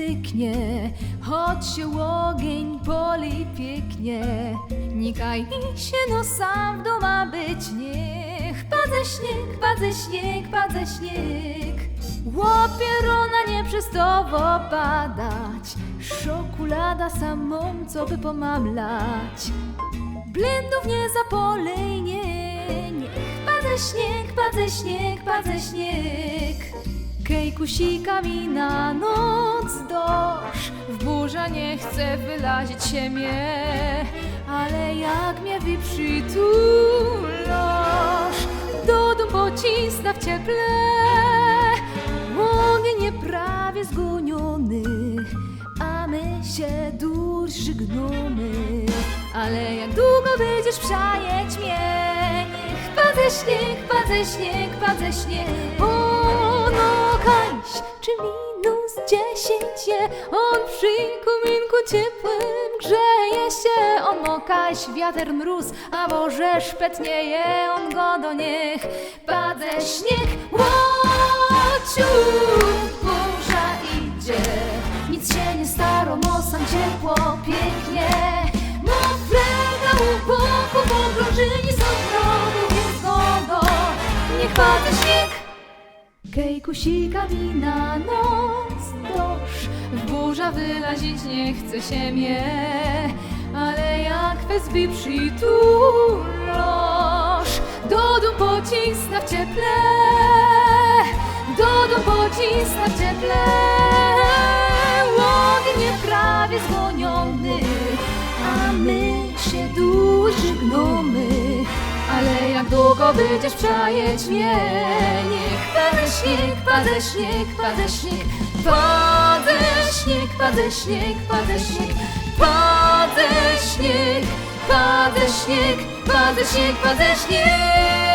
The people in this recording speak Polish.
syknie, choć się ogień poli pięknie. Nikaj się no sam w doma być niech. Padze śnieg, padze śnieg, padze śnieg. Łopierona nie przestało padać, szokulada samą co by pomamlać. Blendów nie zapolej, nie, niech padze śnieg, padze śnieg, padze śnieg. Kejkusika mi na noc dosz, w burza nie chce wylazić się mnie, ale jak mnie wyprzytulasz, do dum pocisna w cieple. Ogień prawie zgoniony, a my się żegnamy. Ale jak długo będziesz przajeć mnie, niech padze śnieg, padze śnieg, padze śnieg. O no kaś, czy -10 je, on przy kominku ciepłym grzeje się. On no kaś, wiatr mróz, a może szpetnieje, on go do niech padze śnieg. Łociu, burza idzie, nic się nie stało, mosam ciepło, pięknie. Mofrega u boku, pogrążyni z ogrodu, więc go niech padze śnieg. Kejkusika mi na noc dosz, w burza wylazić nie chce się mnie, ale jak wezby przytulasz, do dum pocisna w cieple, do dum pocisna w cieple. Ogień prawie zgoniony, a my się żegnamy. Ale jak długo będziesz przajeć mnie, niech padze śnieg, padze śnieg, padze śnieg. Padze śnieg, padze śnieg, padze śnieg. Padze śnieg, padze śnieg, padze śnieg, padze śnieg.